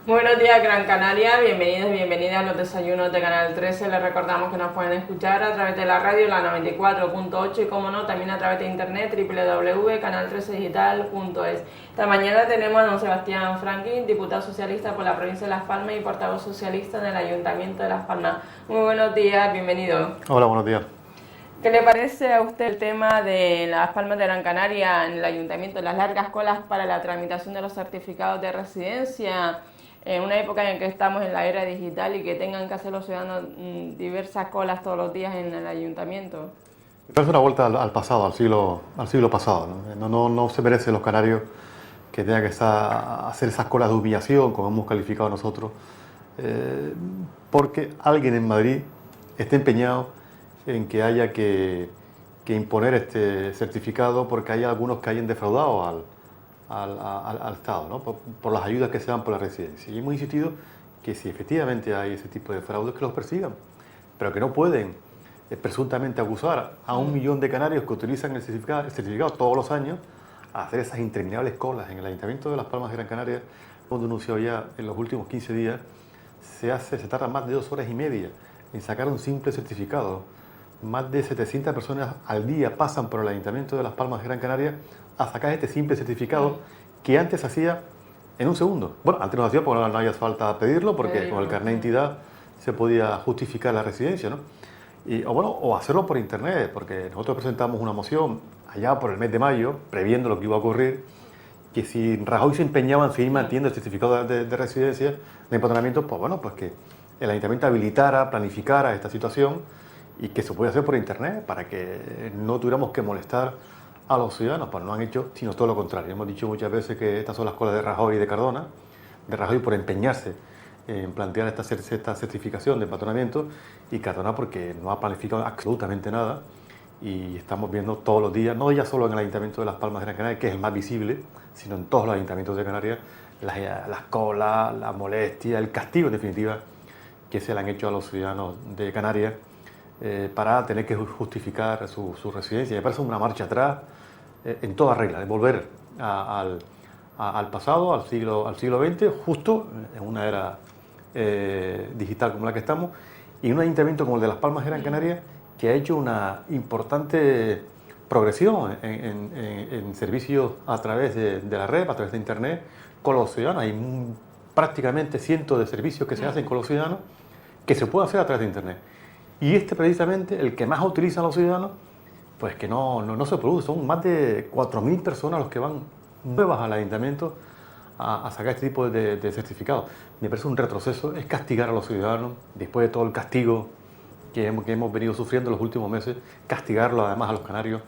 Buenos días, Gran Canaria. Bienvenidos y bienvenidas a los desayunos de Canal 13. Les recordamos que nos pueden escuchar a través de la radio, la 94.8 y, como no, también a través de internet, www.canal13digital.es. Esta mañana tenemos a don Sebastián Franklin, diputado socialista por la provincia de Las Palmas y portavoz socialista en el Ayuntamiento de Las Palmas. Muy buenos días, bienvenido. Hola, buenos días. ¿Qué le parece a usted el tema de Las Palmas de Gran Canaria en el Ayuntamiento, las largas colas para la tramitación de los certificados de residencia? En una época en que estamos en la era digital y que tengan que hacer los ciudadanos diversas colas todos los días en el ayuntamiento. Me parece una vuelta al pasado, al siglo pasado, ¿no? No se merecen los canarios que tengan que hacer esas colas de humillación, como hemos calificado nosotros, porque alguien en Madrid está empeñado en que haya que imponer este certificado porque hay algunos que hayan defraudado al Estado, ¿no? por las ayudas que se dan por la residencia. Y hemos insistido que si efectivamente hay ese tipo de fraudes, que los persigan, pero que no pueden presuntamente acusar a 1 millón de canarios que utilizan el certificado todos los años a hacer esas interminables colas. En el Ayuntamiento de Las Palmas de Gran Canaria, hemos denunciado ya en los últimos 15 días, se tarda más de 2 horas y media en sacar un simple certificado. Más de 700 personas al día pasan por el Ayuntamiento de Las Palmas de Gran Canaria a sacar este simple certificado que antes se hacía en un segundo. Bueno, antes no hacía porque no había falta pedirlo, porque con el carnet de identidad se podía justificar la residencia, ¿no? O hacerlo por internet, porque nosotros presentamos una moción allá por el mes de mayo, previendo lo que iba a ocurrir, que si Rajoy se empeñaba en seguir manteniendo el certificado de residencia, de empadronamiento, pues que el Ayuntamiento habilitara, planificara esta situación y que se puede hacer por internet para que no tuviéramos que molestar a los ciudadanos. Pues no han hecho sino todo lo contrario. Hemos dicho muchas veces que estas son las colas de Rajoy y de Cardona, de Rajoy por empeñarse en plantear esta certificación de empadronamiento, y Cardona porque no ha planificado absolutamente nada, y estamos viendo todos los días, no ya solo en el Ayuntamiento de Las Palmas de Gran Canaria, que es el más visible, sino en todos los ayuntamientos de Canarias, las colas, la molestia, el castigo en definitiva que se le han hecho a los ciudadanos de Canarias para tener que justificar su residencia. Me parece una marcha atrás en toda regla, de volver al pasado, al siglo XX, justo en una era digital como la que estamos, y un ayuntamiento como el de Las Palmas de Gran Canaria, que ha hecho una importante progresión en servicios a través de la red, a través de internet, con los ciudadanos. Hay prácticamente cientos de servicios que se hacen con los ciudadanos que se pueden hacer a través de internet. Y precisamente, el que más utilizan los ciudadanos, pues que no se produce. Son más de 4.000 personas los que van nuevas al ayuntamiento a sacar este tipo de certificados. Me parece un retroceso, es castigar a los ciudadanos, después de todo el castigo que hemos venido sufriendo en los últimos meses, castigarlo además a los canarios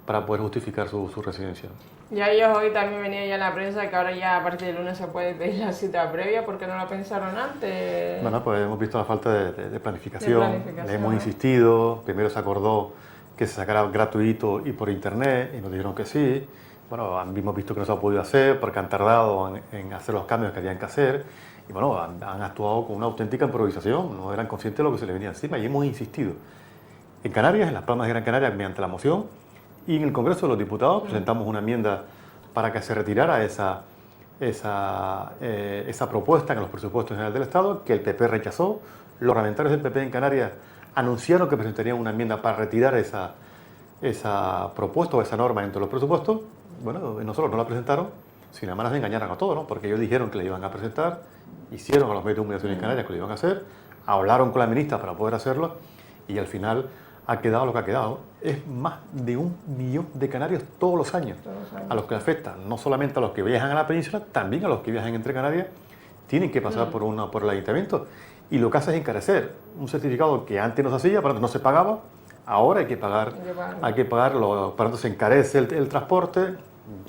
para poder justificar su residencia. Ya ellos hoy también venía ya en la prensa que ahora ya a partir del lunes se puede pedir la cita previa. ¿Por qué no lo pensaron antes? Bueno, pues hemos visto la falta de planificación, le hemos insistido, primero se acordó que se sacara gratuito y por internet, y nos dijeron que sí. Bueno, hemos visto que no se ha podido hacer porque han tardado en hacer los cambios que habían que hacer, y bueno, han actuado con una auténtica improvisación, no eran conscientes de lo que se les venía encima, y hemos insistido. En Canarias, en Las Palmas de Gran Canaria, mediante la moción, y en el Congreso de los Diputados presentamos una enmienda para que se retirara esa propuesta en los presupuestos generales del Estado, que el PP rechazó. Los parlamentarios del PP en Canarias anunciaron que presentarían una enmienda para retirar esa propuesta o esa norma entre los presupuestos. Bueno, nosotros no la presentaron, sin además de engañar a todos, ¿no? Porque ellos dijeron que la iban a presentar, hicieron a los medios de comunicación en Canarias que lo iban a hacer, hablaron con la ministra para poder hacerlo, y al final ha quedado lo que ha quedado. Es más de 1 millón de canarios todos los años a los que afecta, no solamente a los que viajan a la península, también a los que viajan entre Canarias, tienen que pasar por el ayuntamiento, y lo que hace es encarecer un certificado que antes no se hacía, no se pagaba, ahora hay que pagarlo, para entonces se encarece el transporte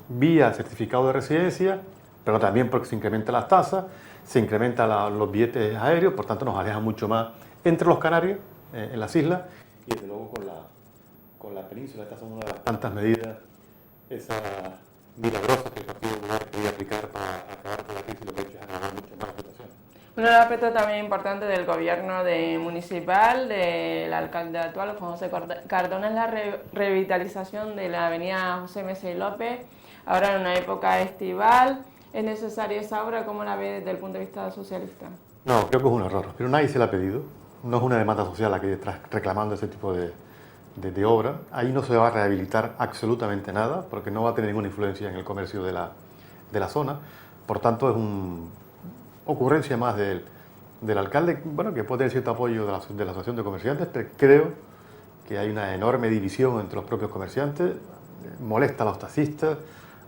vía certificado de residencia, pero también porque se incrementan las tasas, se incrementan los billetes aéreos, por tanto nos aleja mucho más entre los canarios, en las islas, y desde luego con la península. Estas son una de las tantas medidas, esas milagrosas que el Partido Popular quería aplicar para acabar con la crisis, lo que ha hecho es agravar mucho más la situación. Uno de los aspectos también importantes del gobierno municipal, del alcalde actual, Juan José Cardona, es la revitalización de la avenida José Mesa y López, ahora en una época estival. ¿Es necesaria esa obra? ¿Cómo la ve desde el punto de vista socialista? No, creo que es un error, pero nadie se la ha pedido. No es una demanda social la que está reclamando ese tipo de obra. Ahí no se va a rehabilitar absolutamente nada, porque no va a tener ninguna influencia en el comercio de la zona. Por tanto, es una ocurrencia más del alcalde, bueno, que puede tener cierto apoyo de la Asociación de Comerciantes, pero creo que hay una enorme división entre los propios comerciantes, molesta a los taxistas,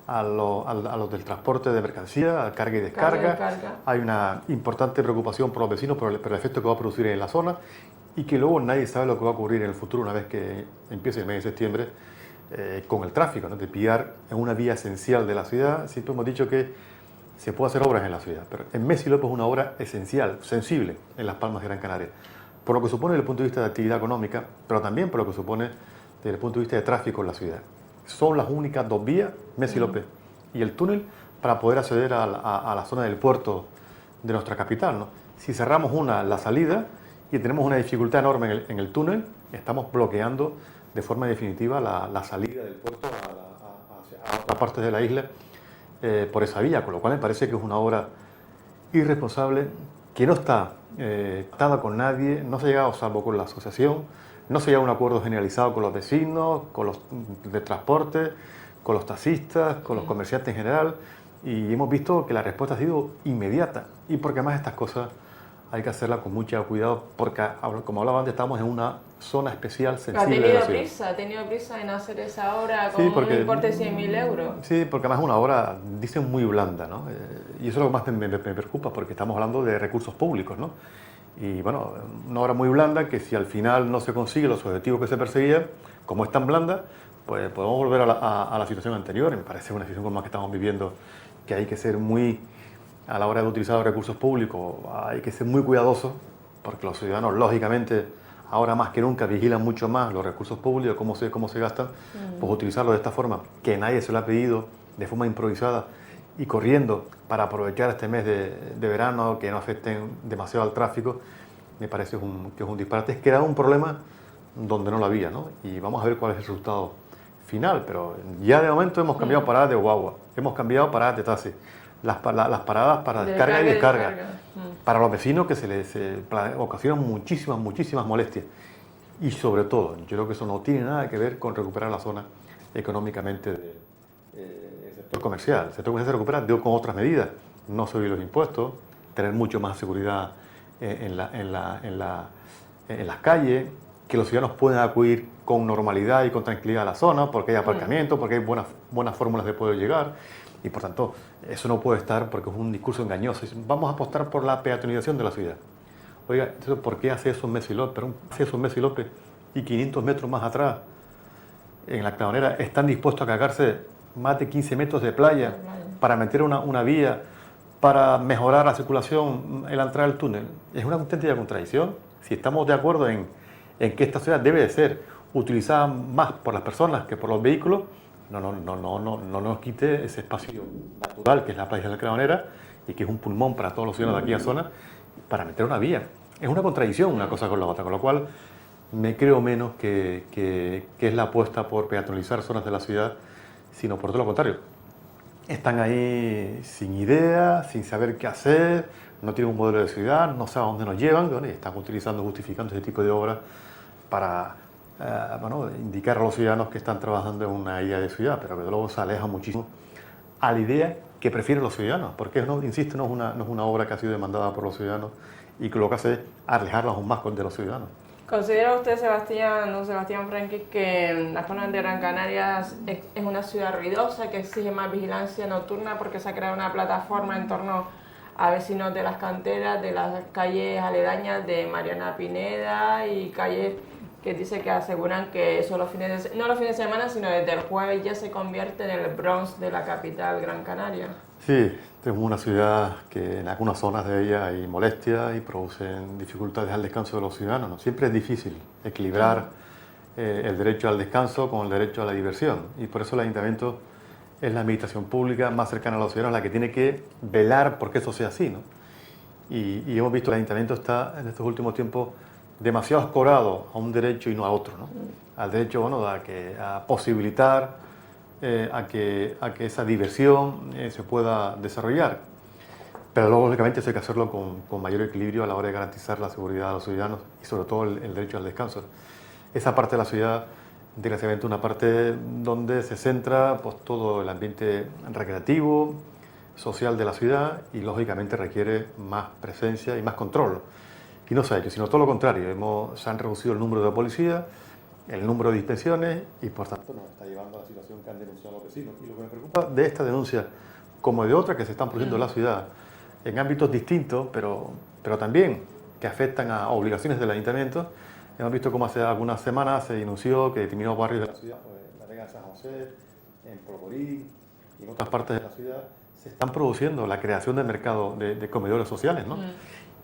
a los del transporte de mercancía, a carga y descarga. Hay una importante preocupación por los vecinos por el efecto que va a producir en la zona y que luego nadie sabe lo que va a ocurrir en el futuro una vez que empiece el mes de septiembre con el tráfico, ¿no? De pillar en una vía esencial de la ciudad. Siempre hemos dicho que se puede hacer obras en la ciudad, pero en Messi López es una obra esencial, sensible en Las Palmas de Gran Canaria, por lo que supone desde el punto de vista de actividad económica, pero también por lo que supone desde el punto de vista de tráfico en la ciudad. Son las únicas dos vías, Messi López y el túnel, para poder acceder a la zona del puerto de nuestra capital, ¿no? Si cerramos la salida y tenemos una dificultad enorme en el túnel, estamos bloqueando de forma definitiva la salida del puerto a otras partes de la isla por esa vía, con lo cual me parece que es una obra irresponsable, que no está atada con nadie, no se ha llegado salvo con la asociación, no se llega a un acuerdo generalizado con los vecinos, con los de transporte, con los taxistas, con los comerciantes en general, y hemos visto que la respuesta ha sido inmediata, y porque además estas cosas hay que hacerlas con mucho cuidado, porque como hablaba antes, estamos en una zona especial sensible de la ciudad. Ha tenido prisa en hacer esa obra con un importe de 100.000 euros. Sí, porque además es una obra, dicen, muy blanda, ¿no? Y eso es lo que más me preocupa, porque estamos hablando de recursos públicos, ¿no? Y bueno, una obra muy blanda que si al final no se consigue los objetivos que se perseguían, como es tan blanda, pues podemos volver a la situación anterior. Me parece una situación como la que estamos viviendo, que hay que ser muy, a la hora de utilizar los recursos públicos, hay que ser muy cuidadosos, porque los ciudadanos, lógicamente, ahora más que nunca vigilan mucho más los recursos públicos, cómo se gastan, pues utilizarlos de esta forma, que nadie se lo ha pedido, de forma improvisada y corriendo para aprovechar este mes de verano, que no afecten demasiado al tráfico, me parece que es un disparate. Es crear un problema donde no lo había, ¿no? Y vamos a ver cuál es el resultado final, pero ya de momento hemos cambiado paradas de guagua, hemos cambiado paradas de taxi, las paradas para carga y descarga. Para los vecinos que se les ocasionan muchísimas molestias. Y sobre todo, yo creo que eso no tiene nada que ver con recuperar la zona económicamente del sector comercial. El sector comercial se recupera con otras medidas, no subir los impuestos, tener mucho más seguridad en las calles, que los ciudadanos puedan acudir con normalidad y con tranquilidad a la zona, porque hay aparcamiento, porque hay buenas fórmulas de poder llegar. Y por tanto, eso no puede estar porque es un discurso engañoso. Vamos a apostar por la peatonalización de la ciudad. Oiga, ¿por qué hace eso Messi López? Hace eso Messi López y 500 metros más atrás, en la Clavonera, están dispuestos a cagarse más de 15 metros de playa para meter una vía, para mejorar la circulación en la entrada del túnel. Es una auténtica contradicción. Si estamos de acuerdo en que esta ciudad debe de ser utilizada más por las personas que por los vehículos, no nos quite ese espacio natural que es la playa de la Clavonera y que es un pulmón para todos los ciudadanos de aquella zona, para meter una vía. Es una contradicción una cosa con la otra, con lo cual me creo menos que es la apuesta por peatonalizar zonas de la ciudad, sino por todo lo contrario. Están ahí sin idea, sin saber qué hacer, no tienen un modelo de ciudad, no saben a dónde nos llevan, y están justificando ese tipo de obras para indicar a los ciudadanos que están trabajando en una idea de ciudad, pero que luego se aleja muchísimo a la idea que prefieren los ciudadanos, porque insisto, no es una obra que ha sido demandada por los ciudadanos y que lo que hace es alejarlos aún más de los ciudadanos. ¿Considera usted, Sebastián Franqui, que Las Palmas de Gran Canaria es una ciudad ruidosa, que exige más vigilancia nocturna porque se ha creado una plataforma en torno a vecinos de las canteras, de las calles aledañas de Mariana Pineda y calles que dice que aseguran que eso no los fines de semana, sino desde el jueves ya se convierte en el Bronx de la capital Gran Canaria? Sí, tenemos una ciudad que en algunas zonas de ella hay molestias y producen dificultades al descanso de los ciudadanos, ¿no? Siempre es difícil equilibrar el derecho al descanso con el derecho a la diversión, y por eso el Ayuntamiento es la administración pública más cercana a los ciudadanos la que tiene que velar porque eso sea así, ¿no? Y hemos visto que el Ayuntamiento está en estos últimos tiempos demasiado escorado a un derecho y no a otro, ¿no? Al derecho, a posibilitar a que esa diversión se pueda desarrollar. Pero luego, lógicamente, eso hay que hacerlo con mayor equilibrio a la hora de garantizar la seguridad de los ciudadanos y sobre todo el derecho al descanso. Esa parte de la ciudad, desgraciadamente, una parte donde se centra pues, todo el ambiente recreativo, social de la ciudad y lógicamente requiere más presencia y más control. Y no se ha hecho, sino todo lo contrario. Se han reducido el número de policías, el número de inspecciones y por tanto nos está llevando a la situación que han denunciado los vecinos. Y lo que me preocupa de esta denuncia, como de otras que se están produciendo en la ciudad, en ámbitos distintos, pero también que afectan a obligaciones del ayuntamiento. Hemos visto cómo hace algunas semanas se denunció que determinados barrios de la ciudad, en la Vega de San José, en Polvorín y en otras partes de la ciudad, se están produciendo la creación de mercado de comedores sociales, ¿no?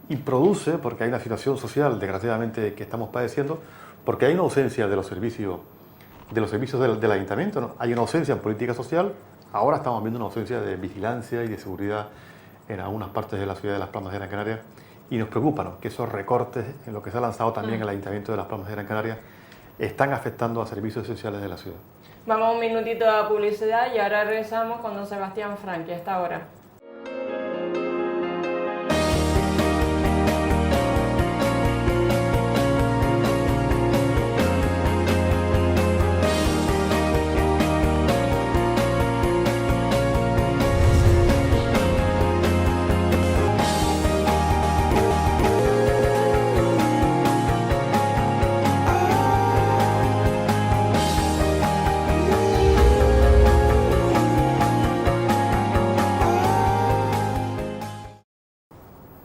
Y produce, porque hay una situación social, desgraciadamente, que estamos padeciendo, porque hay una ausencia de los servicios del ayuntamiento, ¿no? Hay una ausencia en política social, ahora estamos viendo una ausencia de vigilancia y de seguridad en algunas partes de la ciudad de Las Palmas de Gran Canaria, y nos preocupa, ¿no?, que esos recortes en lo que se ha lanzado también el Ayuntamiento de Las Palmas de Gran Canaria están afectando a servicios esenciales de la ciudad. Vamos un minutito a publicidad y ahora regresamos con don Sebastián Franqui a esta hora.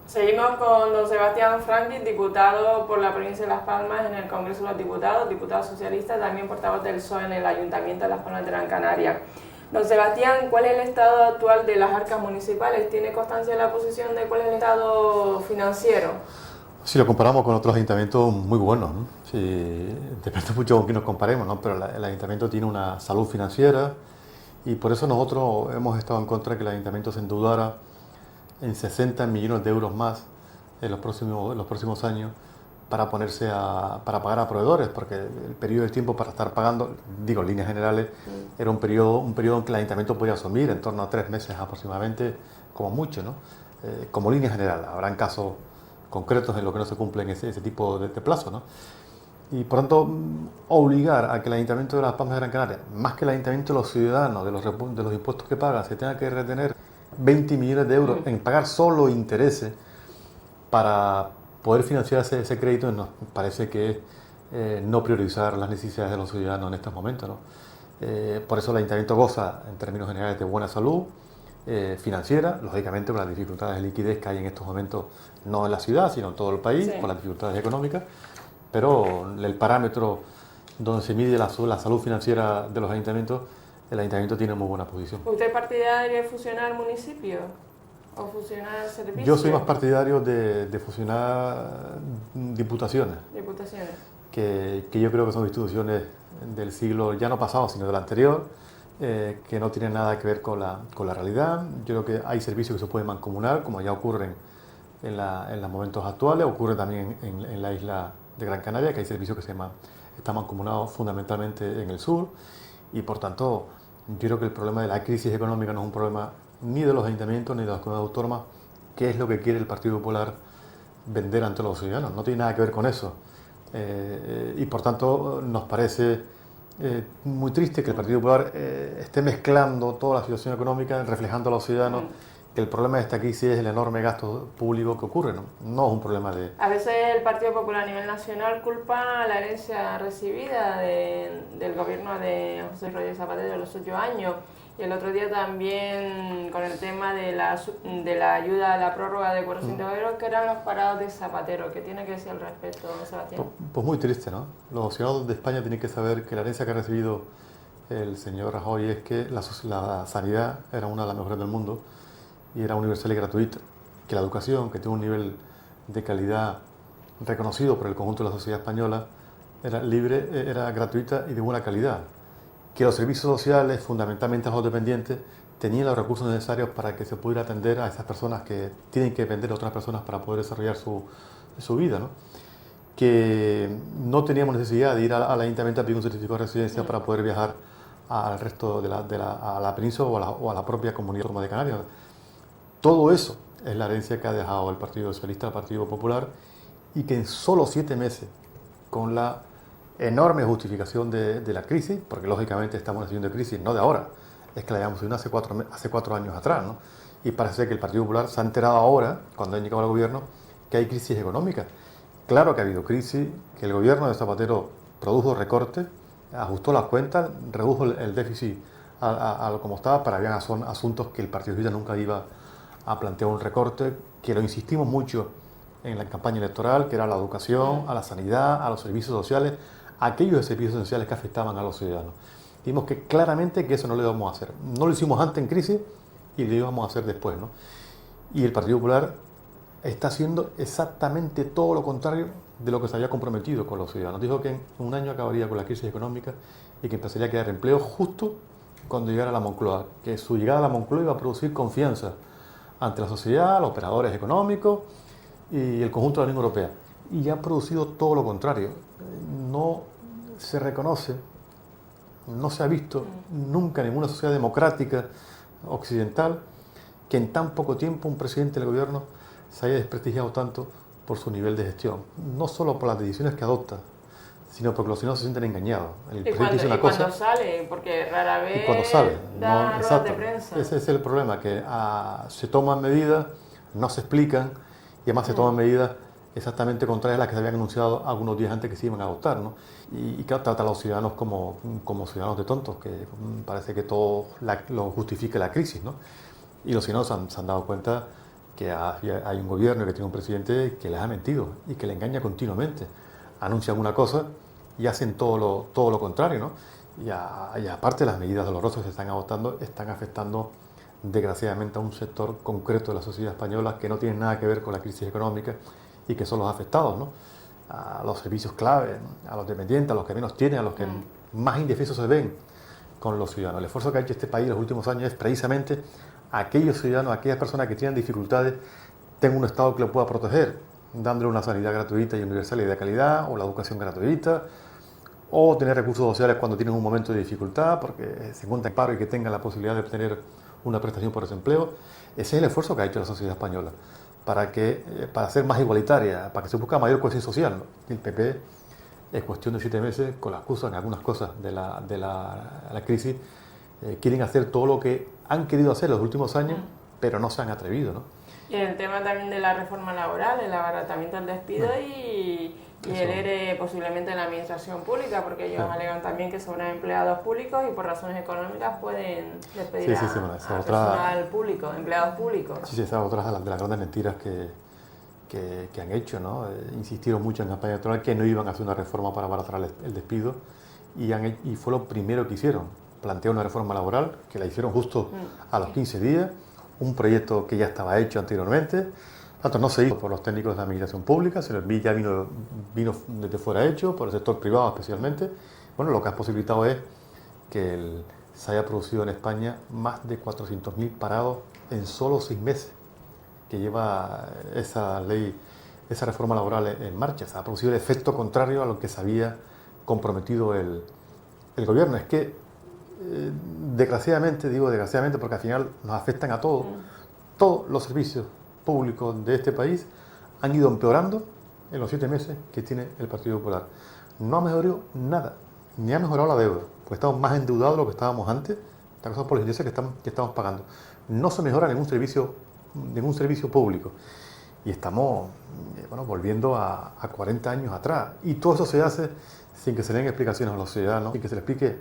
Seguimos con don Sebastián Franqui, diputado por la provincia de Las Palmas en el Congreso de los Diputados, diputado socialista, también portavoz del PSOE en el Ayuntamiento de Las Palmas de Gran Canaria. Don Sebastián, ¿cuál es el estado actual de las arcas municipales? ¿Tiene constancia de la posición de cuál es el estado financiero? Si lo comparamos con otros ayuntamientos, muy buenos, ¿no? Sí, depende mucho con quién nos comparemos, ¿no? Pero el ayuntamiento tiene una salud financiera y por eso nosotros hemos estado en contra de que el ayuntamiento se endeudara en 60 millones de euros más en los próximos años para pagar a proveedores, porque el periodo de tiempo para estar pagando, digo en líneas generales, era un periodo en que el ayuntamiento podía asumir en torno a 3 meses aproximadamente, como mucho, ¿no? Como línea general. Habrán casos concretos en los que no se cumplen ese tipo de plazo, ¿no? Y por tanto, obligar a que el Ayuntamiento de Las Palmas de Gran Canaria, más que el Ayuntamiento de los ciudadanos, de los impuestos que pagan, se tenga que retener 20 millones de euros en pagar solo intereses para poder financiar ese crédito, nos parece que es no priorizar las necesidades de los ciudadanos en estos momentos, ¿no? Por eso el Ayuntamiento goza, en términos generales, de buena salud financiera, lógicamente con las dificultades de liquidez que hay en estos momentos, no en la ciudad, sino en todo el país, con las dificultades económicas, pero el parámetro donde se mide la salud financiera de los ayuntamientos, el ayuntamiento tiene muy buena posición. ¿Usted es partidario de fusionar municipios o fusionar servicios? Yo soy más partidario de fusionar diputaciones. Diputaciones. Que yo creo que son instituciones del siglo ya no pasado, sino del anterior, que no tienen nada que ver con la realidad. Yo creo que hay servicios que se pueden mancomunar, como ya ocurren en los momentos actuales, ocurre también en la isla de Gran Canaria, que hay servicios que están mancomunados fundamentalmente en el sur, y por tanto yo creo que el problema de la crisis económica no es un problema ni de los ayuntamientos ni de las comunidades autónomas, que es lo que quiere el Partido Popular vender ante los ciudadanos. No tiene nada que ver con eso. Y por tanto nos parece muy triste que el Partido Popular esté mezclando toda la situación económica, reflejando a los ciudadanos que el problema de esta crisis es el enorme gasto público que ocurre, ¿no? No es un problema de... A veces el Partido Popular a nivel nacional culpa la herencia recibida del gobierno de José Rodríguez Zapatero de los 8 años. Y el otro día también con el tema de la ayuda a la prórroga de 400 euros, que eran los parados de Zapatero. ¿Qué tiene que decir al respecto, Sebastián? Pues muy triste, ¿no? Los ciudadanos de España tienen que saber que la herencia que ha recibido el señor Rajoy es que la sanidad era una de las mejores del mundo y era universal y gratuita. Que la educación, que tiene un nivel de calidad reconocido por el conjunto de la sociedad española, era libre, era gratuita y de buena calidad. Que los servicios sociales, fundamentalmente los dependientes, tenían los recursos necesarios para que se pudiera atender a esas personas que tienen que depender de otras personas para poder desarrollar su vida, ¿no? Que no teníamos necesidad de ir al ayuntamiento a pedir un certificado de residencia para poder viajar al resto a la península o a la propia comunidad autónoma de Canarias. Todo eso es la herencia que ha dejado el Partido Socialista, el Partido Popular, y que en solo 7 meses, con la enorme justificación de la crisis, porque lógicamente estamos en una situación de crisis, no de ahora, es que la llevamos hace 4 años atrás, ¿no? Y parece que el Partido Popular se ha enterado ahora, cuando ha llegado al gobierno, que hay crisis económica. Claro que ha habido crisis, que el gobierno de Zapatero produjo recortes, ajustó las cuentas, redujo el déficit a lo como estaba, pero había asuntos que el Partido Socialista nunca iba a plantear un recorte, que lo insistimos mucho en la campaña electoral, que era la educación, a la sanidad, a los servicios sociales, aquellos servicios sociales que afectaban a los ciudadanos. Vimos que claramente que eso no lo íbamos a hacer. No lo hicimos antes en crisis y lo íbamos a hacer después, ¿no? Y el Partido Popular está haciendo exactamente todo lo contrario de lo que se había comprometido con los ciudadanos. Dijo que en un año acabaría con la crisis económica y que empezaría a crear empleo justo cuando llegara a la Moncloa, que su llegada a la Moncloa iba a producir confianza ante la sociedad, los operadores económicos y el conjunto de la Unión Europea. Y ha producido todo lo contrario. No se reconoce, no se ha visto nunca en ninguna sociedad democrática occidental que en tan poco tiempo un presidente del gobierno se haya desprestigiado tanto por su nivel de gestión. No solo por las decisiones que adopta, sino porque los ciudadanos se sienten engañados. El presidente dice una cosa, cuando sale, porque rara vez y cuando sale, da ruedas de prensa. Ese es el problema, que se toman medidas, no se explican, y además se toman medidas exactamente contrarias a las que se habían anunciado algunos días antes que se iban a adoptar, ¿no? Y que trata a los ciudadanos como ciudadanos de tontos, que parece que todo lo justifica la crisis, ¿no? Y los ciudadanos se han dado cuenta que hay un gobierno que tiene un presidente que les ha mentido y que le engaña continuamente. Anuncian una cosa y hacen todo lo contrario, ¿no? Y aparte las medidas dolorosas que se están adoptando están afectando desgraciadamente a un sector concreto de la sociedad española que no tiene nada que ver con la crisis económica y que son los afectados, ¿no? A los servicios clave, a los dependientes, a los que menos tienen, a los que más indefensos se ven con los ciudadanos. El esfuerzo que ha hecho este país en los últimos años es precisamente aquellos ciudadanos, aquellas personas que tienen dificultades, tengan un Estado que los pueda proteger, dándole una sanidad gratuita y universal y de calidad, o la educación gratuita, o tener recursos sociales cuando tienen un momento de dificultad, porque se encuentran en paro y que tengan la posibilidad de obtener una prestación por desempleo. Ese es el esfuerzo que ha hecho la sociedad española, para ser más igualitaria, para que se busque mayor cohesión social, ¿no? El PP, en cuestión de 7 meses, con la excusa en algunas cosas de la crisis, quieren hacer todo lo que han querido hacer los últimos años, pero no se han atrevido, ¿no? Y en el tema también de la reforma laboral, el abaratamiento del despido y el ERE posiblemente en la administración pública, porque ellos alegan también que son empleados públicos y por razones económicas pueden despedir a personal público, empleados públicos. Sí, esa es otra de las grandes mentiras que han hecho, ¿no? Insistieron mucho en campaña electoral que no iban a hacer una reforma para abaratar el despido y fue lo primero que hicieron, plantear una reforma laboral que la hicieron justo a los 15 días, un proyecto que ya estaba hecho anteriormente. Tanto no se hizo por los técnicos de la administración pública, sino ya vino desde fuera hecho, por el sector privado especialmente. Bueno, lo que ha posibilitado es que se haya producido en España más de 400.000 parados en solo 6 meses que lleva esa ley, esa reforma laboral en marcha. Se ha producido el efecto contrario a lo que se había comprometido el gobierno. Es que, desgraciadamente, digo desgraciadamente porque al final nos afectan a todos, todos los servicios públicos de este país han ido empeorando en los 7 meses que tiene el Partido Popular. No ha mejorado nada, ni ha mejorado la deuda, porque estamos más endeudados de lo que estábamos antes, las cosas por los intereses que estamos pagando. No se mejora ningún servicio público y estamos volviendo a 40 años atrás, y todo eso se hace sin que se den explicaciones a los ciudadanos, sin que se les explique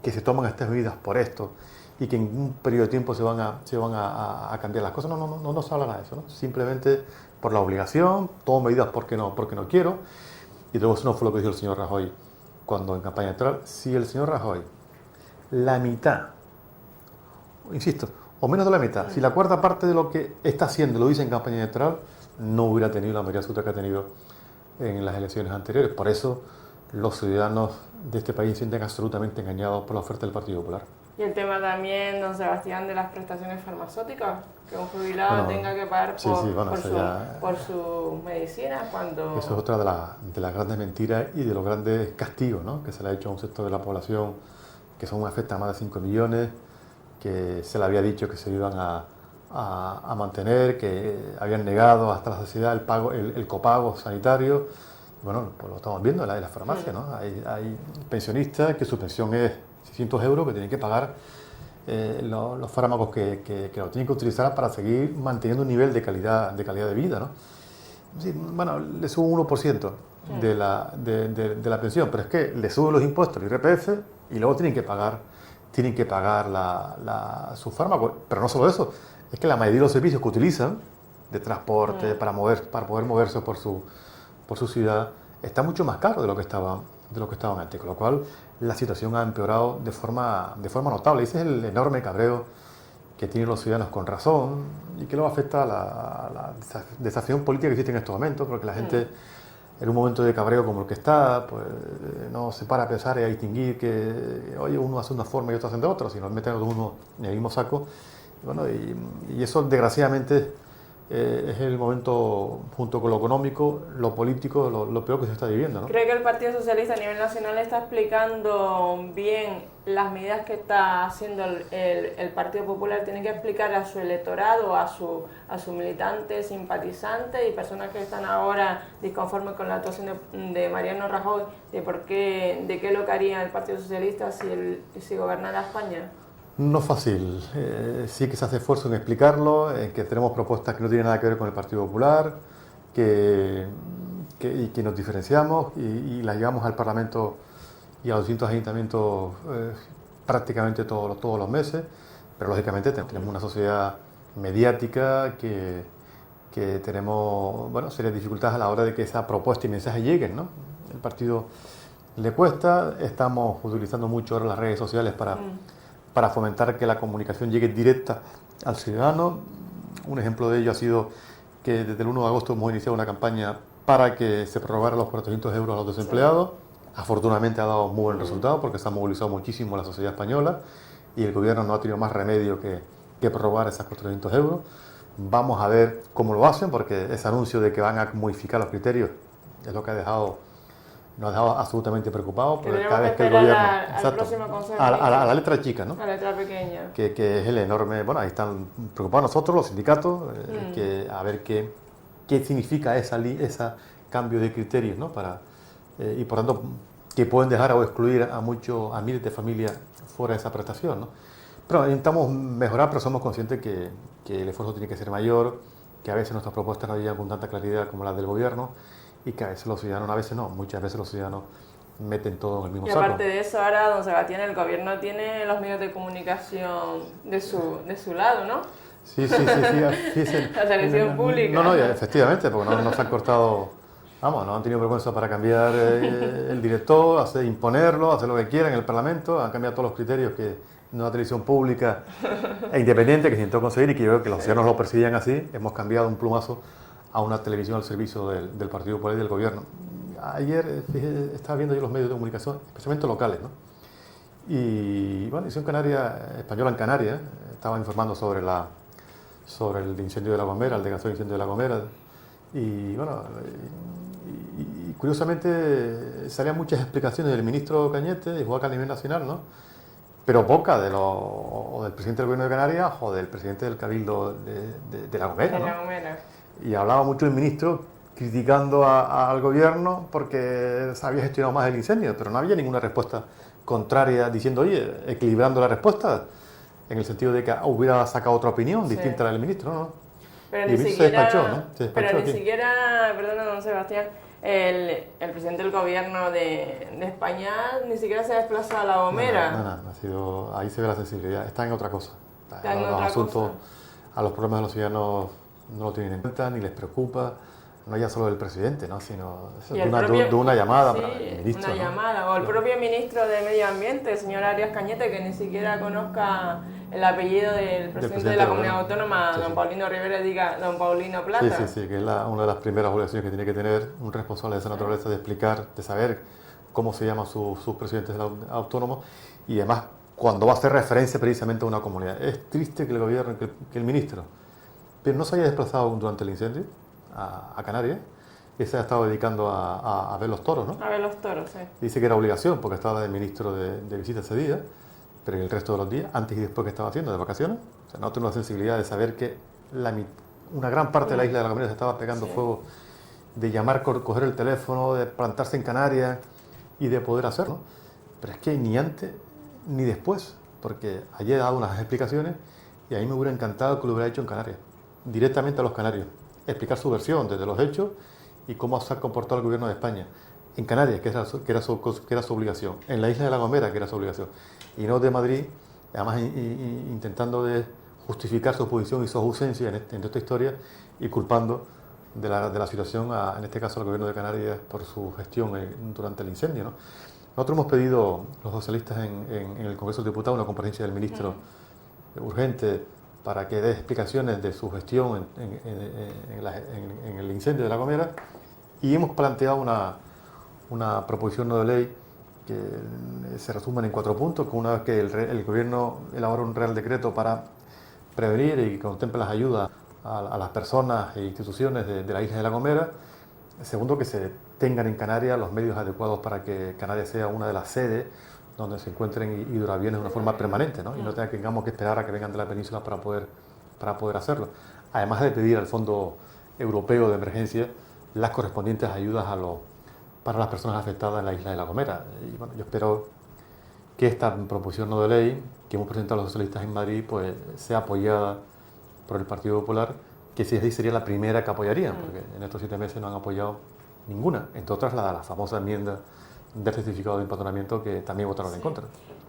que se toman estas medidas por esto y que en un periodo de tiempo se van a cambiar las cosas. No se habla nada de eso, ¿no? Simplemente por la obligación, tomo medidas porque no quiero. Y luego eso no fue lo que dijo el señor Rajoy cuando en campaña electoral. Si el señor Rajoy, la mitad, insisto, o menos de la mitad, si la cuarta parte de lo que está haciendo lo dice en campaña electoral, no hubiera tenido la mayoría absoluta que ha tenido en las elecciones anteriores. Por eso los ciudadanos de este país se sienten absolutamente engañados por la oferta del Partido Popular. Y el tema también, don Sebastián, de las prestaciones farmacéuticas, que un jubilado tenga que pagar por su medicina cuando... Eso es otra de las grandes mentiras y de los grandes castigos, ¿no?, que se le ha hecho a un sector de la población que son afectan a más de 5 millones, que se le había dicho que se iban a mantener, que habían negado hasta la saciedad el pago, el copago sanitario. Bueno, pues lo estamos viendo en las farmacias, ¿no? Hay pensionistas que su pensión es 600 euros que tienen que pagar los fármacos que lo tienen que utilizar para seguir manteniendo un nivel de calidad de vida, ¿no? Sí, bueno, le sube un 1% de la pensión, pero es que le suben los impuestos, el IRPF, y luego tienen que pagar sus fármacos. Pero no solo eso, es que la mayoría de los servicios que utilizan de transporte para poder moverse por su ciudad está mucho más caro de lo que estaban antes, con lo cual la situación ha empeorado de forma notable. Ese es el enorme cabreo que tienen los ciudadanos, con razón, y que luego afecta a la desafío política que existe en estos momentos, porque la gente en un momento de cabreo como el que está, pues no se para a pensar y a distinguir que, oye, uno hace una forma y otro hace de otra, sino meten a uno en el mismo saco. Bueno, y eso desgraciadamente es el momento, junto con lo económico, lo político, lo peor que se está viviendo, ¿no? ¿Cree que el Partido Socialista a nivel nacional está explicando bien las medidas que está haciendo el Partido Popular? ¿Tiene que explicar a su electorado, a sus militantes, simpatizantes y personas que están ahora disconformes con la actuación de Mariano Rajoy, de qué es lo que haría el Partido Socialista si gobernara España? No es fácil, sí que se hace esfuerzo en explicarlo, en que tenemos propuestas que no tienen nada que ver con el Partido Popular, que nos diferenciamos y las llevamos al Parlamento y a los distintos ayuntamientos prácticamente todos los meses, pero lógicamente tenemos una sociedad mediática que tenemos, bueno, serias dificultades a la hora de que esa propuesta y mensaje lleguen, ¿no? El partido le cuesta, estamos utilizando mucho ahora las redes sociales para fomentar que la comunicación llegue directa al ciudadano. Un ejemplo de ello ha sido que desde el 1 de agosto hemos iniciado una campaña para que se prorrogaran los 400 euros a los desempleados. Afortunadamente ha dado muy buen resultado porque se ha movilizado muchísimo la sociedad española y el gobierno no ha tenido más remedio que prorrogar esos 400 euros. Vamos a ver cómo lo hacen, porque ese anuncio de que van a modificar los criterios es lo que nos ha dejado absolutamente preocupados, porque cada vez que el gobierno... al próximo consejo, a la letra chica, ¿no? A la letra pequeña. Que es el enorme... Bueno, ahí están preocupados nosotros, los sindicatos, a ver qué significa ese cambio de criterios, ¿no? Y por tanto, que pueden dejar o excluir a miles de familias fuera de esa prestación, ¿no? Pero intentamos mejorar, pero somos conscientes que el esfuerzo tiene que ser mayor, que a veces nuestras propuestas no llegan con tanta claridad como las del gobierno, y que a veces los ciudadanos, muchas veces los ciudadanos meten todo en el mismo saco. Y aparte de eso, ahora, don Sebastián, el gobierno tiene los medios de comunicación de su lado, ¿no? Sí. La televisión pública. No, efectivamente, porque no se han cortado, no han tenido vergüenza para cambiar el director, imponerlo, hacer lo que quieran en el Parlamento, han cambiado todos los criterios que una televisión pública e independiente que se intentó conseguir y que yo creo que los ciudadanos lo percibían así. Hemos cambiado un plumazo a una televisión al servicio del Partido Popular y del Gobierno. Ayer estaba viendo yo los medios de comunicación, especialmente locales, ¿no? Y bueno, Edición Canaria, Española en Canarias, estaba informando sobre el incendio de La Gomera, el desgraciado incendio de La Gomera. Y bueno, y curiosamente salían muchas explicaciones del ministro Cañete, igual que a nivel nacional, ¿no? Pero poca o del presidente del Gobierno de Canarias o del presidente del Cabildo de La Gomera, ¿no? De La Gomera. Y hablaba mucho el ministro criticando al gobierno porque se había gestionado más el incendio, pero no había ninguna respuesta contraria diciendo, oye, equilibrando la respuesta, en el sentido de que hubiera sacado otra opinión distinta a la del ministro, ¿no? Pero y ni siquiera, se despachó, ¿no? Pero ni siquiera, perdona, don Sebastián, el presidente del gobierno de España ni siquiera se ha desplazado a La Gomera. No, ahí se ve la sensibilidad, está en otra cosa. Está en otra asuntos, cosa. A los problemas de los ciudadanos no lo tienen en cuenta, ni les preocupa, no ya solo del presidente, ¿no? Sino de una llamada para el ministro. Una llamada, o el propio ministro de Medio Ambiente, el señor Arias Cañete, que ni siquiera conozca el apellido del presidente de la Comunidad Autónoma, don Paulino Rivera, diga don Paulino Plata. Sí, que es una de las primeras obligaciones que tiene que tener un responsable de esa naturaleza, de explicar, de saber cómo se llaman sus presidentes autónomos, y además cuando va a hacer referencia precisamente a una comunidad. Es triste que el gobierno, que el ministro, pero no se haya desplazado durante el incendio a Canarias, que se ha estado dedicando a ver los toros, ¿no? A ver los toros, sí. Dice que era obligación porque estaba el ministro de visita ese día, pero ¿y el resto de los días, antes y después que estaba haciendo, de vacaciones? O sea, no tengo la sensibilidad de saber que una gran parte de la isla de La Gomera se estaba pegando fuego, de llamar, coger el teléfono, de plantarse en Canarias y de poder hacerlo. Pero es que ni antes ni después, porque ayer he dado unas explicaciones y a mí me hubiera encantado que lo hubiera hecho en Canarias, directamente a los canarios, explicar su versión desde los hechos y cómo se ha comportado el gobierno de España. En Canarias, que era su obligación, en la isla de La Gomera, que era su obligación, y no de Madrid, además intentando de justificar su posición y su ausencia en esta historia y culpando de la situación, en este caso al gobierno de Canarias, por su gestión durante el incendio, ¿no? Nosotros hemos pedido, los socialistas, en el Congreso de Diputados, una comparecencia del ministro urgente para que dé explicaciones de su gestión en el incendio de La Gomera, y hemos planteado una proposición no de ley que se resumen en 4 puntos, que una vez que el gobierno elabora un real decreto para prevenir y contemple las ayudas a las personas e instituciones de la isla de La Gomera. Segundo, que se tengan en Canarias los medios adecuados para que Canarias sea una de las sedes donde se encuentren hidroaviones de una forma permanente, ¿no? Y no tengamos que esperar a que vengan de la península para poder hacerlo. Además de pedir al Fondo Europeo de Emergencia las correspondientes ayudas para las personas afectadas en la isla de La Gomera. Y bueno, yo espero que esta proposición no de ley que hemos presentado los socialistas en Madrid pues sea apoyada por el Partido Popular, que si es así sería la primera que apoyarían, porque en estos 7 meses no han apoyado ninguna, entre otras la famosa enmienda del certificado de empadronamiento, que también votaron en contra.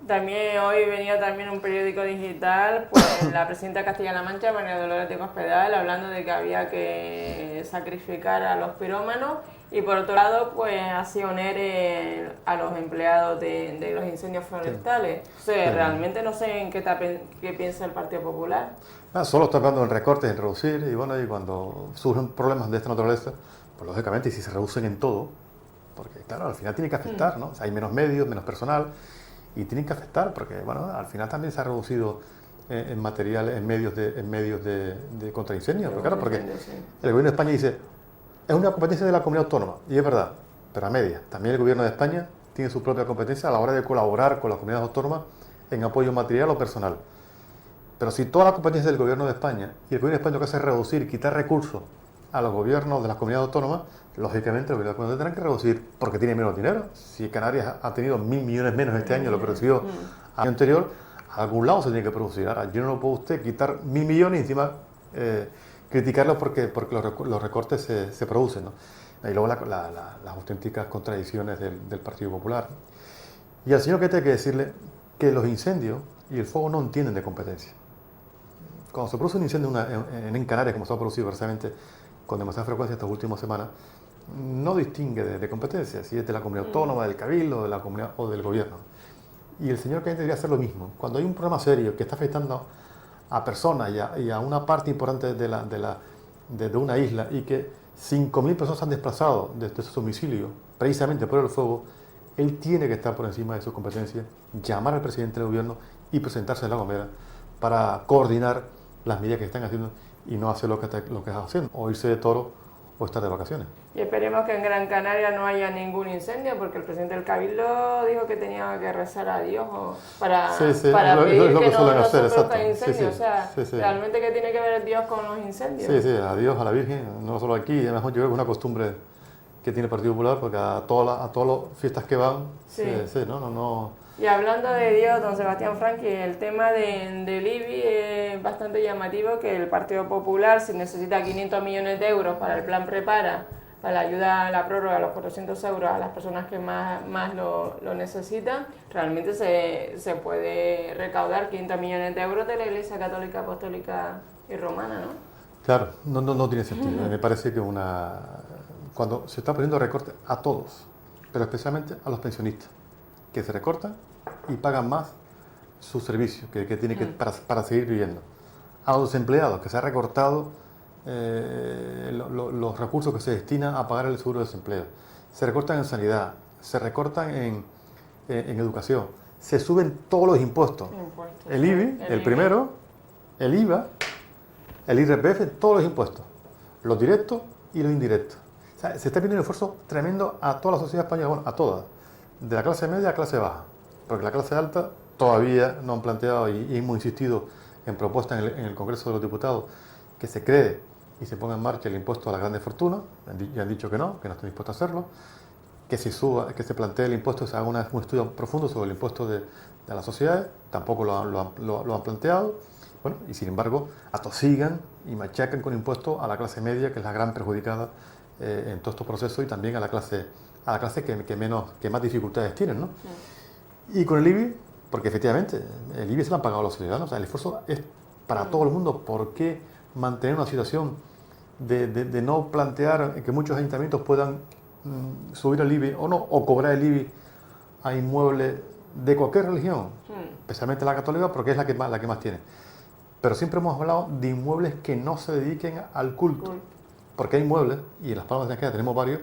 También hoy venía también un periódico digital, pues la presidenta de Castilla-La Mancha, María Dolores de Cospedal, hablando de que había que sacrificar a los pirómanos, y por otro lado pues hacía un ERE a los empleados de los incendios forestales. O sea, realmente no sé en qué piensa el Partido Popular. Solo está hablando en recortes, en reducir, y bueno, y cuando surgen problemas de esta naturaleza, pues lógicamente, y si se reducen en todo, porque claro, al final tiene que afectar, ¿no? O sea, hay menos medios, menos personal, y tienen que afectar, porque bueno, al final también se ha reducido en material, en medios de contraincendios, pero claro, porque el gobierno de España dice, es una competencia de la comunidad autónoma, y es verdad, pero a medias. También el gobierno de España tiene su propia competencia a la hora de colaborar con las comunidades autónomas en apoyo material o personal. Pero si toda la competencia del gobierno de España, y el gobierno de España lo que hace es reducir, quitar recursos a los gobiernos de las comunidades autónomas, lógicamente los gobiernos de España tendrán que reducir porque tiene menos dinero. Si Canarias ha tenido 1.000 millones menos este año de lo que recibió el año anterior, a algún lado se tiene que producir. Ahora, yo no puedo usted quitar 1.000 millones y encima criticarlos porque los recortes se producen, ¿no? Y luego las auténticas contradicciones del Partido Popular. Y al señor que hay que decirle que los incendios y el fuego no entienden de competencia. Cuando se produce un incendio en Canarias, como se ha producido precisamente con demasiada frecuencia estas últimas semanas, no distingue de competencia, si es de la comunidad autónoma, del cabildo, de la comunidad o del gobierno. Y el señor Cañete debería hacer lo mismo. Cuando hay un problema serio que está afectando a personas y a una parte importante de una isla, y que 5.000 personas se han desplazado desde su domicilio precisamente por el fuego, él tiene que estar por encima de sus competencias, llamar al presidente del gobierno y presentarse en La Gomera para coordinar las medidas que están haciendo y no hacer lo que está haciendo, o irse de toro o estar de vacaciones. Y esperemos que en Gran Canaria no haya ningún incendio, porque el presidente del Cabildo dijo que tenía que rezar a Dios para pedir que no se produzcan incendios. Realmente, ¿qué tiene que ver Dios con los incendios? Sí, a Dios, a la Virgen, no solo aquí, además yo creo que es una costumbre que tiene el Partido Popular, porque a todas las fiestas que van, no. Y hablando de Dios, don Sebastián Franqui, el tema del IBI es bastante llamativo, que el Partido Popular, si necesita 500 millones de euros para el plan Prepara, para la ayuda a la prórroga, a los 400 euros a las personas que más lo necesitan, realmente se puede recaudar 500 millones de euros de la Iglesia Católica, Apostólica y Romana, ¿no? Claro, no tiene sentido. Me parece que cuando se está poniendo recortes a todos, pero especialmente a los pensionistas, que se recortan y pagan más sus servicios que tienen para seguir viviendo. A los empleados, que se ha recortado los recursos que se destinan a pagar el seguro de desempleo. Se recortan en sanidad, se recortan en educación, se suben todos los impuestos. El IBI, el primero, el IVA, el IRPF, todos los impuestos, los directos y los indirectos. O sea, se está pidiendo un esfuerzo tremendo a toda la sociedad española, bueno, a todas, de la clase media a la clase baja, porque la clase alta todavía no han planteado y hemos insistido en propuestas en el Congreso de los Diputados que se cree y se ponga en marcha el impuesto a las grandes fortunas. Ya han dicho que no están dispuestos a hacerlo. Que se suba, que se plantee el impuesto, se haga un estudio profundo sobre el impuesto de las sociedades. Tampoco lo han planteado. Bueno, y sin embargo, atosigan y machacan con impuestos a la clase media, que es la gran perjudicada en todos estos procesos, y también a la clase que más dificultades tienen, ¿no? Sí. Y con el IBI, porque efectivamente el IBI se lo han pagado los ciudadanos, o sea, el esfuerzo es para todo el mundo. ¿Por qué mantener una situación de no plantear que muchos ayuntamientos puedan subir el IBI o no, o cobrar el IBI a inmuebles de cualquier religión, especialmente la católica, porque es la que más tiene? Pero siempre hemos hablado de inmuebles que no se dediquen al culto, porque hay inmuebles, y en Las Palmas de Gran Canaria tenemos varios,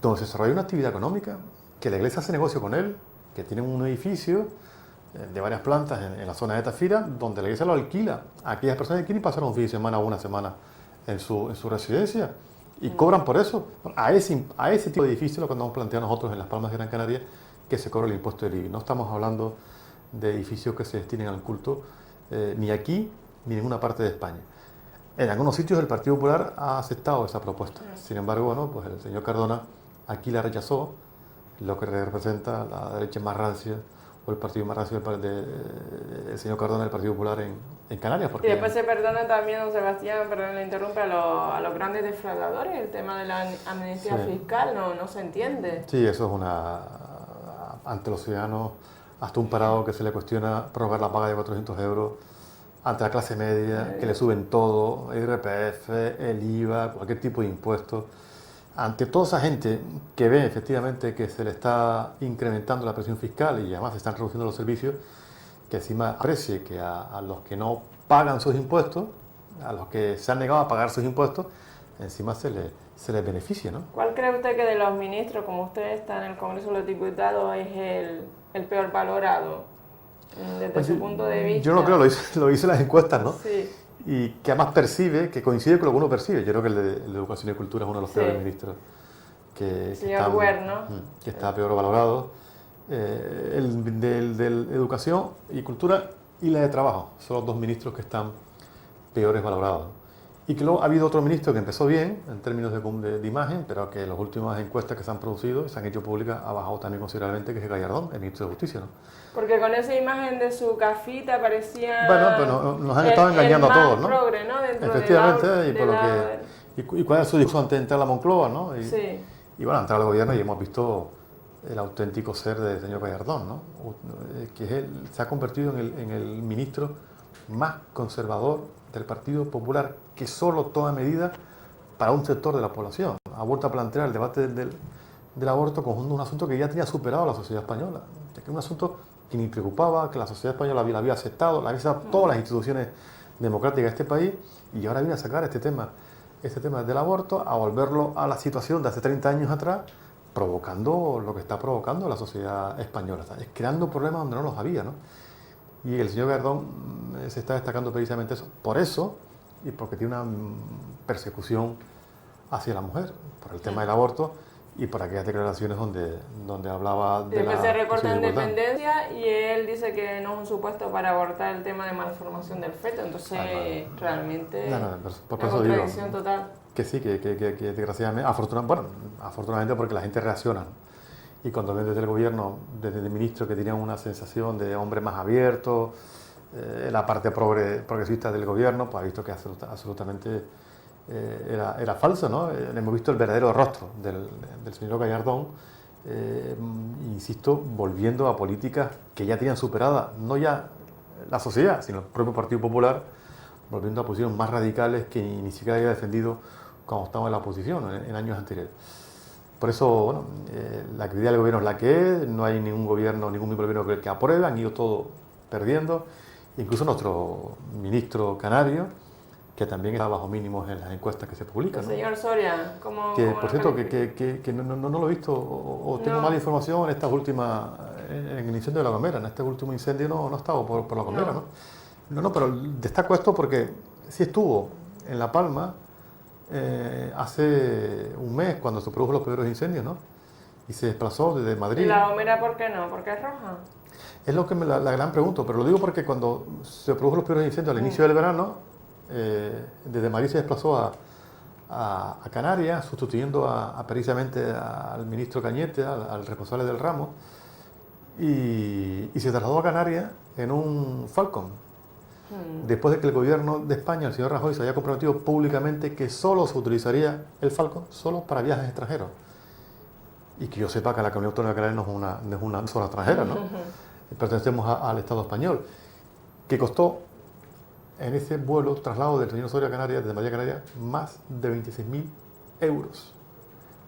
donde se desarrolla una actividad económica, que la iglesia hace negocio con él, que tienen un edificio de varias plantas en la zona de Tafira, donde la iglesia lo alquila a aquellas personas que quieren pasar un fin de semana o una semana en su residencia, y cobran por eso. A ese tipo de edificios lo que andamos planteando nosotros en Las Palmas de Gran Canaria, que se cobre el impuesto del IBI. No estamos hablando de edificios que se destinen al culto, ni aquí ni en ninguna parte de España. En algunos sitios el Partido Popular ha aceptado esa propuesta. Sin embargo, bueno, pues el señor Cardona aquí la rechazó, lo que representa la derecha más rancia, o el partido más rancio del señor Cardona, del Partido Popular en Canarias. Porque y después se perdona también, don Sebastián, perdón, le interrumpe, a los grandes defraudadores. El tema de la amnistía fiscal no se entiende. Sí, eso es ante los ciudadanos, hasta un parado que se le cuestiona prorrogar la paga de 400 euros, ante la clase media, que le suben todo, el IRPF, el IVA, cualquier tipo de impuestos. Ante toda esa gente que ve efectivamente que se le está incrementando la presión fiscal y además se están reduciendo los servicios, que encima aprecie que a los que no pagan sus impuestos, a los que se han negado a pagar sus impuestos, encima se les beneficia, ¿no? ¿Cuál cree usted que de los ministros, como usted está en el Congreso de los Diputados, es el peor valorado desde su punto de vista? Yo no creo, lo hice en las encuestas, ¿no? Sí. Y que además percibe, que coincide con lo que uno percibe. Yo creo que el de Educación y Cultura es uno de los peores ministros señor Wert, ¿no? Que está peor valorado. El de Educación y Cultura y la de Trabajo son los dos ministros que están peores valorados. Y que luego ha habido otro ministro que empezó bien en términos de imagen, pero que en las últimas encuestas que se han producido y se han hecho públicas ha bajado también considerablemente, que es Gallardón, el ministro de Justicia, ¿no? Porque con esa imagen de su cafita parecía... Bueno, pero nos han estado engañando a todos, ¿no? Progre, ¿no? Dentro efectivamente, y cuál es su discurso ante entrar a la Moncloa, ¿no? Y bueno, entrar al gobierno y hemos visto el auténtico ser del señor Gallardón, ¿no? Que se ha convertido en el ministro más conservador del Partido Popular, que solo toma medidas para un sector de la población. Ha vuelto a plantear el debate del aborto como un asunto que ya tenía superado la sociedad española, que es un asunto que ni preocupaba, que la sociedad española había aceptado, la había aceptado todas las instituciones democráticas de este país, y ahora viene a sacar este tema del aborto, a volverlo a la situación de hace 30 años atrás, provocando lo que está provocando la sociedad española, es creando problemas donde no los había, ¿no? Y el señor Gallardón se está destacando precisamente eso, por eso, y porque tiene una persecución hacia la mujer, por el tema del aborto y por aquellas declaraciones donde hablaba de la... se recorta en dependencia y él dice que no es un supuesto para abortar el tema de malformación del feto, entonces realmente por una contradicción total. Que sí, que desgraciadamente, afortunadamente porque la gente reacciona. Y cuando ven desde el gobierno, desde el ministro, que tenían una sensación de hombre más abierto, la parte progresista del gobierno, pues ha visto que absolutamente era falso, ¿no? Hemos visto el verdadero rostro del señor Gallardón, insisto, volviendo a políticas que ya tenían superadas, no ya la sociedad, sino el propio Partido Popular, volviendo a posiciones más radicales que ni siquiera había defendido cuando estaba en la oposición en años anteriores. Por eso, bueno, la actividad del gobierno es la que es, no hay ningún gobierno, ningún miembro del gobierno que apruebe, han ido todos perdiendo, incluso nuestro ministro canario, que también está bajo mínimos en las encuestas que se publican, ¿no? Señor Soria, ¿cómo por cierto, que no lo he visto, o tengo mala información en el incendio de La Gomera, en este último incendio no ha estado por La Gomera, ¿no? No, pero destaco esto porque sí estuvo en La Palma, hace un mes, cuando se produjo los primeros incendios, ¿no? Y se desplazó desde Madrid. ¿Y La Gomera por qué no? ¿Porque es roja? Es lo que la gran pregunta, pero lo digo porque cuando se produjo los primeros incendios al inicio del verano, desde Madrid se desplazó a Canarias, sustituyendo precisamente al ministro Cañete, al responsable del ramo, y se trasladó a Canarias en un Falcon. Después de que el gobierno de España, el señor Rajoy, se había comprometido públicamente que solo se utilizaría el Falcon solo para viajes extranjeros. Y que yo sepa que la Comunidad Autónoma de Canarias no es una zona extranjera, ¿no? Pertenecemos al Estado español, que costó en ese vuelo, traslado del señor Osorio a Canarias, desde Madrid a Canarias, más de 26.000 euros.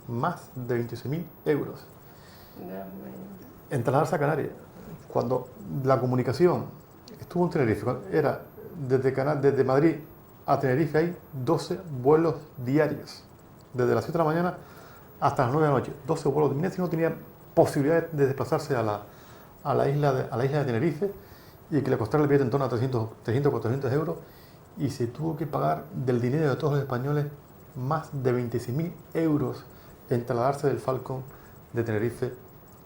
Más de 26.000 euros. En trasladarse a Canarias, cuando la comunicación estuvo en Tenerife, era desde Madrid a Tenerife hay 12 vuelos diarios, desde las 7 de la mañana hasta las 9 de la noche, 12 vuelos. Mira si no tenía posibilidad de desplazarse a la isla de Tenerife, y que le costara el billete en torno a 300, 400 euros, y se tuvo que pagar del dinero de todos los españoles más de 26.000 euros en trasladarse del Falcon de Tenerife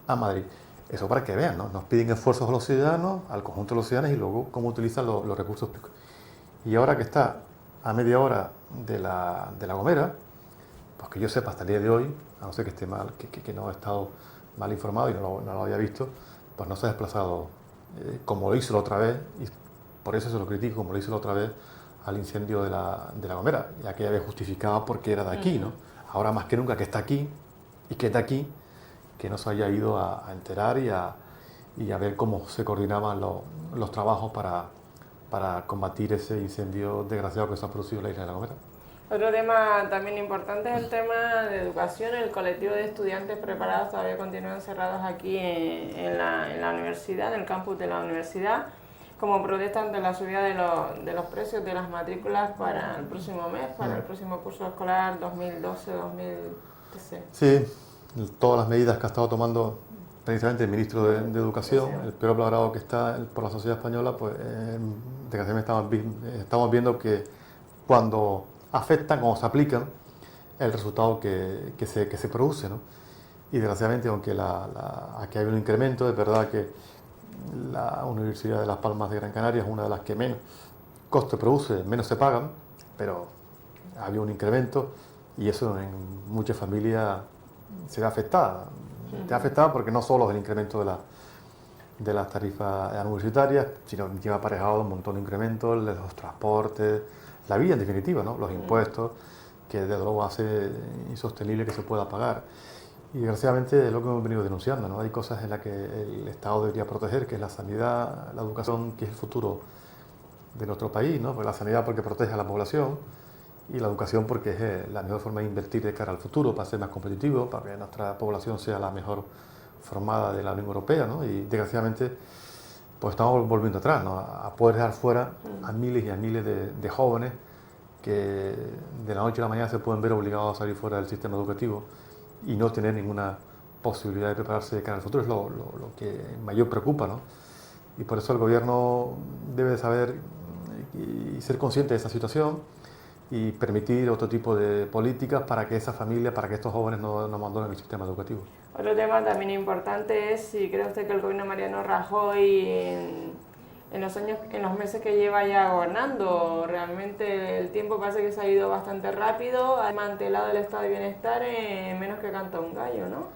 a Madrid. Eso para que vean, ¿no? Nos piden esfuerzos a los ciudadanos, al conjunto de los ciudadanos, y luego cómo utilizan los recursos públicos. Y ahora que está a media hora de la Gomera, pues que yo sepa hasta el día de hoy, a no ser que esté mal, que no he estado mal informado y no lo había visto, pues no se ha desplazado como lo hizo la otra vez, y por eso se lo critico, como lo hizo la otra vez al incendio de la Gomera, ya que ya había justificado porque era de aquí, ¿no? Ahora más que nunca que está aquí y que es de aquí, que no se haya ido a enterar y a ver cómo se coordinaban los trabajos para combatir ese incendio desgraciado que se ha producido en la isla de la Gomera. Otro tema también importante es el tema de educación. El colectivo de estudiantes preparados todavía continúan encerrados aquí en la universidad, en el campus de la universidad, como protesta ante la subida de los precios de las matrículas para el próximo mes, para el próximo curso escolar 2012-2013. Sí, todas las medidas que ha estado tomando precisamente el ministro de Educación, el peor valorado que está por la sociedad española, pues desgraciadamente estamos viendo que cuando afectan, cuando se aplican, el resultado que se produce, ¿no? Y desgraciadamente, aunque aquí hay un incremento, es verdad que la Universidad de Las Palmas de Gran Canaria es una de las que menos coste produce, menos se pagan, pero había un incremento y eso en muchas familias se ve afectada. Se ve afectada porque no solo es el incremento de las tarifas universitarias, sino que lleva aparejado un montón de incrementos, los transportes, la vida en definitiva, ¿no? Los impuestos, que desde luego hace insostenible que se pueda pagar. Y desgraciadamente es lo que hemos venido denunciando, ¿no? Hay cosas en las que el Estado debería proteger, que es la sanidad, la educación, que es el futuro de nuestro país, ¿no? Pues la sanidad porque protege a la población, y la educación porque es la mejor forma de invertir de cara al futuro, para ser más competitivo, para que nuestra población sea la mejor formada de la Unión Europea, ¿no? Y desgraciadamente pues estamos volviendo atrás, ¿no? A poder dejar fuera a miles y a miles de jóvenes que de la noche a la mañana se pueden ver obligados a salir fuera del sistema educativo y no tener ninguna posibilidad de prepararse de cara al futuro. Es lo que mayor preocupa, ¿no? Y por eso el gobierno debe saber y ser consciente de esa situación y permitir otro tipo de políticas para que esas familias, para que estos jóvenes no abandonen el sistema educativo. Otro tema también importante es si cree usted que el gobierno de Mariano Rajoy en los meses que lleva ya gobernando, realmente el tiempo parece que se ha ido bastante rápido, ha desmantelado el estado de bienestar en menos que canta un gallo, ¿no?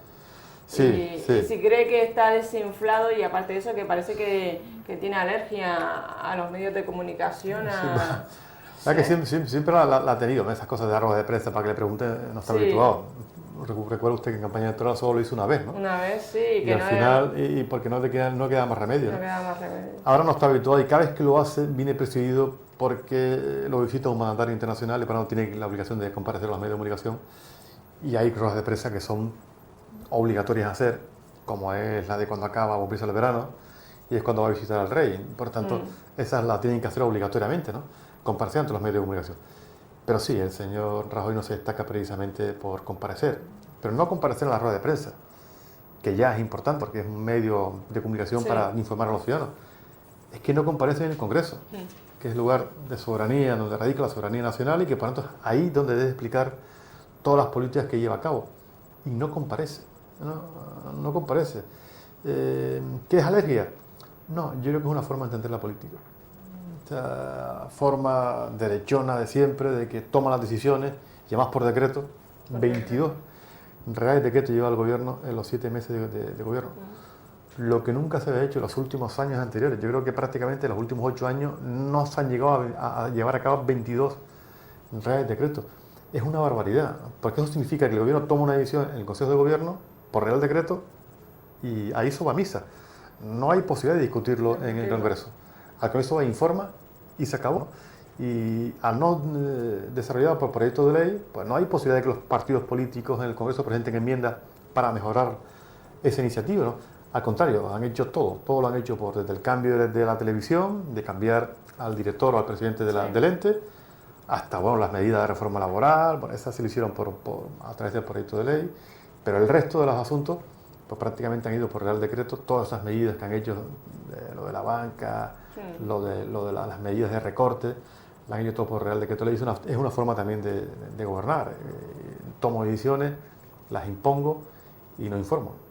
Sí, y si cree que está desinflado, y aparte de eso que parece que tiene alergia a los medios de comunicación, que siempre la ha tenido, ¿no? Esas cosas de rueda de prensa para que le pregunten, no está habituado. Recuerda usted que en campaña electoral solo lo hizo una vez, ¿no? Una vez, sí. Y al final, y porque no queda más remedio. No queda más remedio. Ahora no está habituado, y cada vez que lo hace viene presidido porque lo visita un mandatario internacional y para no tiene la obligación de comparecer a los medios de comunicación, y hay ruedas de prensa que son obligatorias a hacer, como es la de cuando acaba o empieza el verano, y es cuando va a visitar al rey. Por tanto, esas las tienen que hacer obligatoriamente, ¿no? Comparecer ante los medios de comunicación. Pero sí, el señor Rajoy no se destaca precisamente por comparecer, pero no comparecer en la rueda de prensa, que ya es importante porque es un medio de comunicación para informar a los ciudadanos. Es que no comparece en el Congreso, que es el lugar de soberanía, donde radica la soberanía nacional, y que por tanto es ahí donde debe explicar todas las políticas que lleva a cabo. Y no comparece, no comparece. ¿Qué es alergia? No, yo creo que es una forma de entender la política. Esta forma derechona de siempre, de que toma las decisiones, y además por decreto, 22 reales decretos lleva el gobierno en los 7 meses de gobierno. Lo que nunca se había hecho en los últimos años anteriores. Yo creo que prácticamente en los últimos 8 años no se han llegado a llevar a cabo 22 reales decretos. Es una barbaridad, porque eso significa que el gobierno toma una decisión en el Consejo de Gobierno por real decreto y ahí eso va a misa. No hay posibilidad de discutirlo en el Congreso. Al Congreso va, informa y se acabó. Y al no desarrollado por proyecto de ley, pues no hay posibilidad de que los partidos políticos en el Congreso presenten enmiendas para mejorar esa iniciativa, ¿no? Al contrario, han hecho todo lo han hecho desde el cambio de la televisión, de cambiar al director o al presidente del ente, hasta bueno, las medidas de reforma laboral, bueno, esas se lo hicieron a través del proyecto de ley, pero el resto de los asuntos pues prácticamente han ido por real decreto. Todas esas medidas que han hecho, lo de la banca, lo de las medidas de recorte, la han hecho todo por real decreto ley. Es una forma también de gobernar. Tomo decisiones, las impongo y no informo.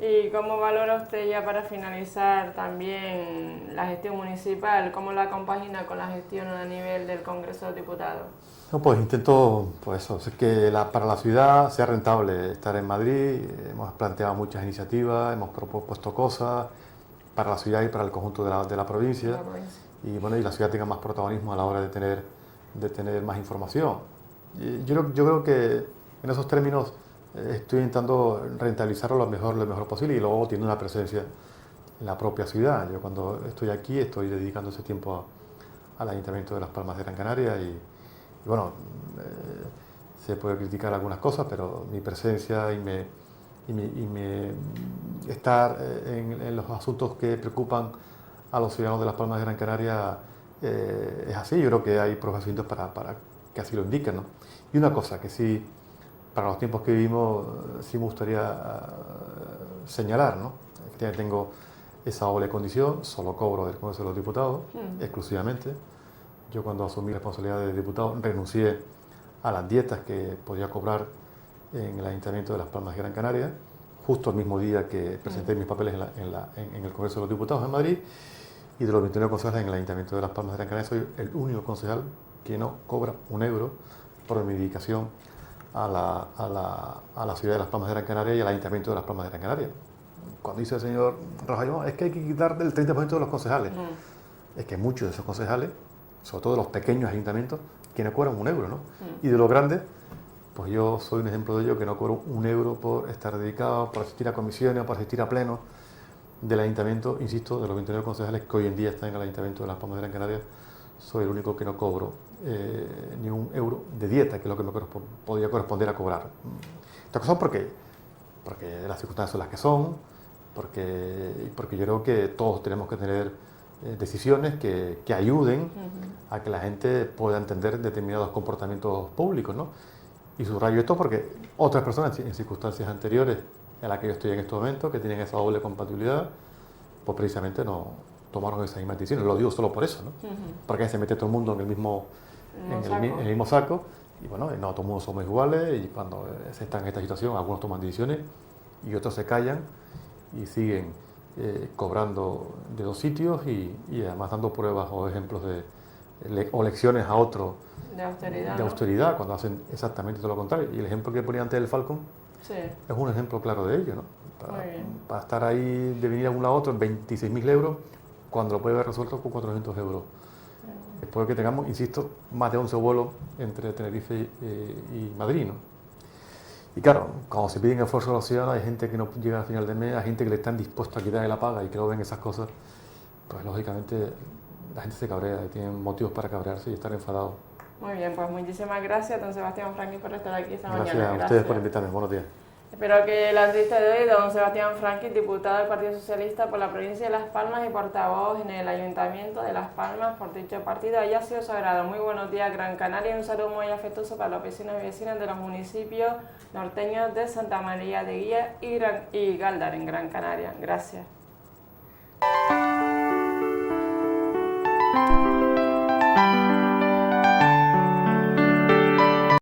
¿Y cómo valora usted, ya para finalizar, también la gestión municipal? ¿Cómo la compagina con la gestión a nivel del Congreso de Diputados? No, pues intento, pues eso, que para la ciudad sea rentable estar en Madrid. Hemos planteado muchas iniciativas, hemos propuesto cosas para la ciudad y para el conjunto de la provincia. Y bueno, y la ciudad tenga más protagonismo a la hora de tener más información. Y yo creo que en esos términos estoy intentando rentabilizarlo lo mejor posible y luego tiene una presencia en la propia ciudad. Yo cuando estoy aquí estoy dedicando ese tiempo al Ayuntamiento de Las Palmas de Gran Canaria y bueno, se puede criticar algunas cosas, pero mi presencia y estar en los asuntos que preocupan a los ciudadanos de Las Palmas de Gran Canaria es así. Yo creo que hay procedimientos para que así lo indiquen, ¿no? Y una cosa que sí, para los tiempos que vivimos, sí me gustaría señalar, ¿no? Que tengo esa doble condición, solo cobro del Congreso de los Diputados, exclusivamente. Yo cuando asumí la responsabilidad de diputado renuncié a las dietas que podía cobrar en el Ayuntamiento de Las Palmas de Gran Canaria, justo el mismo día que presenté mis papeles en el Congreso de los Diputados en Madrid, y de los 29 concejales en el Ayuntamiento de Las Palmas de Gran Canaria soy el único concejal que no cobra un euro por mi dedicación a la ciudad de Las Palmas de Gran Canaria y al Ayuntamiento de Las Palmas de Gran Canaria. Cuando dice el señor Rafael, es que hay que quitar del 30% de los concejales. Es que muchos de esos concejales, sobre todo de los pequeños ayuntamientos, que no cobran un euro, ¿no? Y de los grandes, pues yo soy un ejemplo de ello, que no cobro un euro por estar dedicado, por asistir a comisiones, por asistir a plenos del ayuntamiento. Insisto, de los 29 concejales que hoy en día están en el Ayuntamiento de Las Palmas de Gran Canaria, soy el único que no cobro ni un euro de dieta, que es lo que me podría corresponder a cobrar. Estas cosas porque las circunstancias son las que son, porque yo creo que todos tenemos que tener decisiones que ayuden a que la gente pueda entender determinados comportamientos públicos, ¿no? Y subrayo esto porque otras personas en circunstancias anteriores en las que yo estoy en estos momentos, que tienen esa doble compatibilidad, pues precisamente no tomaron esas mismas decisiones. Lo digo solo por eso, ¿no? Porque se mete todo el mundo en el mismo saco, y bueno, no todos mundo somos iguales, y cuando se está en esta situación, algunos toman decisiones y otros se callan y siguen cobrando de dos sitios y además dando pruebas o ejemplos o lecciones a otros de austeridad, cuando hacen exactamente todo lo contrario. Y el ejemplo que ponía antes del Falcon es un ejemplo claro de ello, ¿no? Para estar ahí, de venir a un lado a otro, en 26.000 euros, cuando lo puede haber resuelto con 400 euros. Después de que tengamos, insisto, más de 11 vuelos entre Tenerife y Madrid, ¿no? Y claro, cuando se piden esfuerzos a los ciudadanos, hay gente que no llega al final del mes, hay gente que le están dispuestos a quitarle la paga y que no ven esas cosas, pues lógicamente la gente se cabrea y tienen motivos para cabrearse y estar enfadados. Muy bien, pues muchísimas gracias, don Sebastián Franqui, por estar aquí esta mañana. Gracias a ustedes por invitarme. Buenos días. Espero que la entrevista de hoy, don Sebastián Franqui, diputado del Partido Socialista por la provincia de Las Palmas y portavoz en el Ayuntamiento de Las Palmas por dicho partido, haya sido su agrado. Muy buenos días, Gran Canaria, y un saludo muy afectuoso para los vecinos y vecinas de los municipios norteños de Santa María de Guía y Gáldar, en Gran Canaria. Gracias.